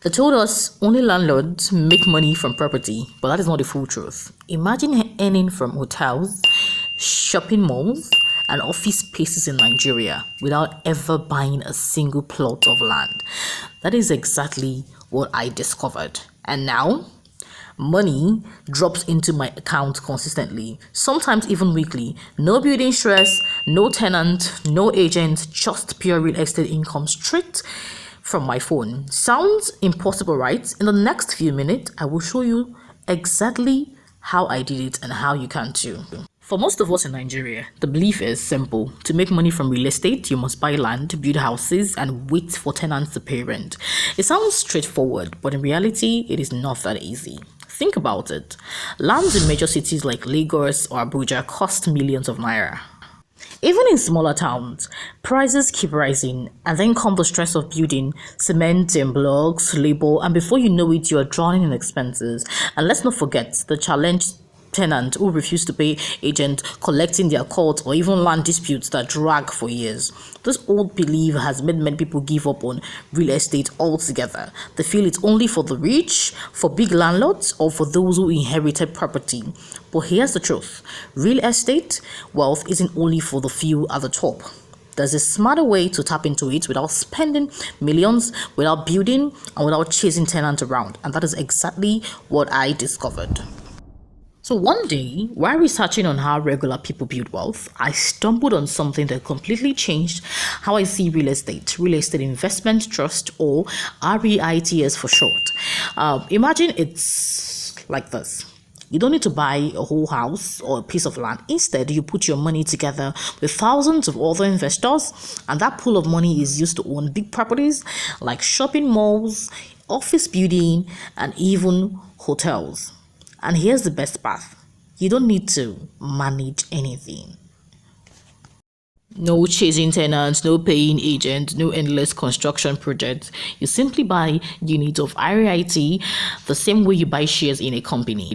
They told us only landlords make money from property, but that is not the full truth. Imagine earning from hotels, shopping malls, and office spaces in Nigeria without ever buying a single plot of land. That is exactly what I discovered. And now, money drops into my account consistently, sometimes even weekly. No building stress, no tenant, no agent, just pure real estate income straight from my phone. Sounds impossible, right? In the next few minutes, I will show you exactly how I did it and how you can too. For most of us in Nigeria, the belief is simple. To make money from real estate, you must buy land, build houses, and wait for tenants to pay rent. It sounds straightforward, but in reality, it is not that easy. Think about it. Lands in major cities like Lagos or Abuja cost millions of naira. Even in smaller towns, prices keep rising, and then come the stress of building, cement and blocks, labor, and before you know it, you are drowning in expenses. And let's not forget the challenge tenant who refuse to pay, agent collecting their court, or even land disputes that drag for years. This old belief has made many people give up on real estate altogether. They feel it's only for the rich, for big landlords, or for those who inherited property. But here's the truth. Real estate wealth isn't only for the few at the top. There's a smarter way to tap into it without spending millions, without building, and without chasing tenants around. And that is exactly what I discovered. So one day, while researching on how regular people build wealth, I stumbled on something that completely changed how I see real estate investment trust, or REITs for short. Imagine it's like this. You don't need to buy a whole house or a piece of land. Instead, you put your money together with thousands of other investors, and that pool of money is used to own big properties like shopping malls, office building, and even hotels. And here's the best part. You don't need to manage anything. No chasing tenants, no paying agents, no endless construction projects. You simply buy units of REIT the same way you buy shares in a company.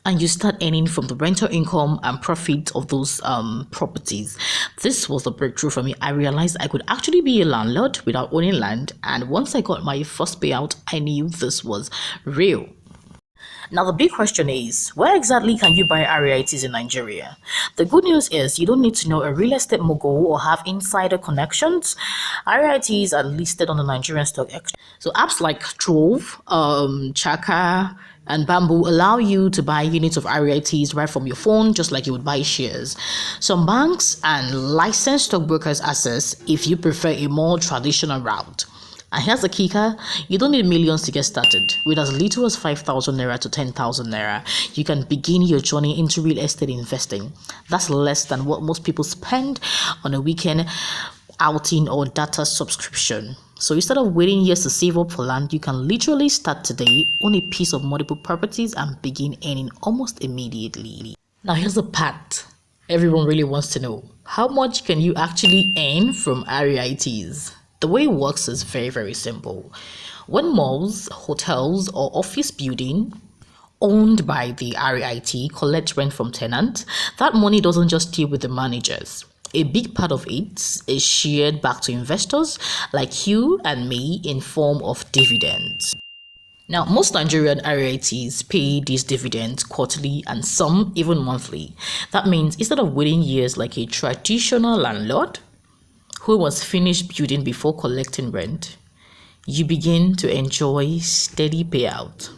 And you start earning from the rental income and profit of those properties. This was the breakthrough for me. I realized I could actually be a landlord without owning land. And once I got my first payout, I knew this was real. Now, the big question is, where exactly can you buy REITs in Nigeria? The good news is you don't need to know a real estate mogul or have insider connections. REITs are listed on the Nigerian Stock Exchange. So apps like Trove, Chaka, and Bamboo allow you to buy units of REITs right from your phone, just like you would buy shares. Some banks and licensed stockbrokers access if you prefer a more traditional route. And here's the kicker, you don't need millions to get started. With as little as 5,000 naira to 10,000 naira, you can begin your journey into real estate investing. That's less than what most people spend on a weekend outing or data subscription. So instead of waiting years to save up for land, you can literally start today, own a piece of multiple properties, and begin earning almost immediately. Now here's the part everyone really wants to know. How much can you actually earn from REITs? The way it works is very, very simple. When malls, hotels, or office building owned by the REIT collect rent from tenants, that money doesn't just stay with the managers. A big part of it is shared back to investors like you and me in form of dividends. Now, most Nigerian REITs pay these dividends quarterly and some even monthly. That means instead of waiting years like a traditional landlord who was finished building before collecting rent, you begin to enjoy steady payout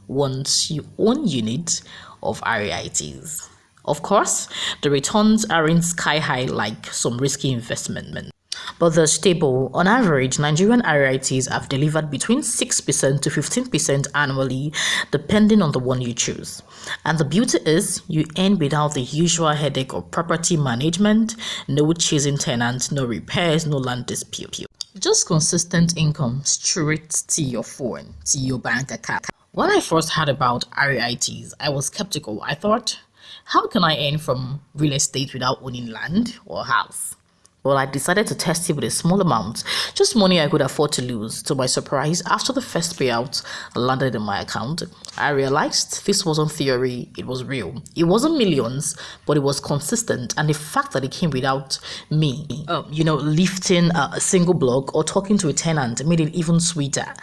once you own units of REITs. Of course, the returns aren't sky high like some risky investment, but they're stable. On average, Nigerian REITs have delivered between 6% to 15% annually, depending on the one you choose. And the beauty is, you earn without the usual headache of property management, no chasing tenants, no repairs, no land dispute. Just consistent income straight to your phone, to your bank account. When I first heard about REITs, I was skeptical. I thought, how can I earn from real estate without owning land or house? Well, I decided to test it with a small amount, just money I could afford to lose. To my surprise, after the first payout landed in my account, I realized this wasn't theory, it was real. It wasn't millions, but it was consistent, and the fact that it came without me, lifting a single block or talking to a tenant made it even sweeter.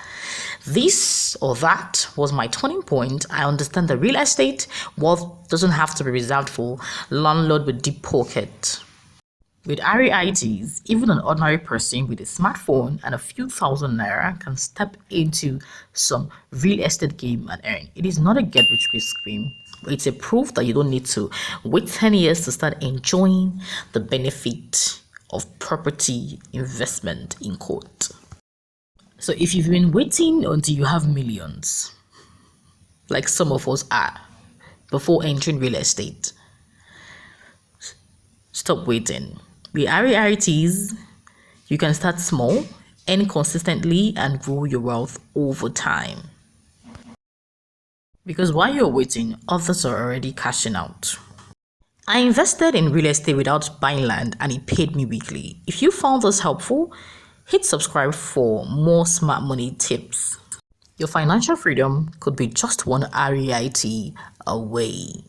This or that was my turning point. I understand that real estate wealth doesn't have to be reserved for landlord with deep pocket. With REITs, even an ordinary person with a smartphone and a few thousand naira can step into some real estate game and earn. It is not a get rich quick scheme, but it's a proof that you don't need to wait 10 years to start enjoying the benefit of property investment in court. So if you've been waiting until you have millions, like some of us are, before entering real estate, stop waiting. With REITs, you can start small, earn consistently, and grow your wealth over time. Because while you're waiting, others are already cashing out. I invested in real estate without buying land, and it paid me weekly. If you found this helpful, hit subscribe for more smart money tips. Your financial freedom could be just one REIT away.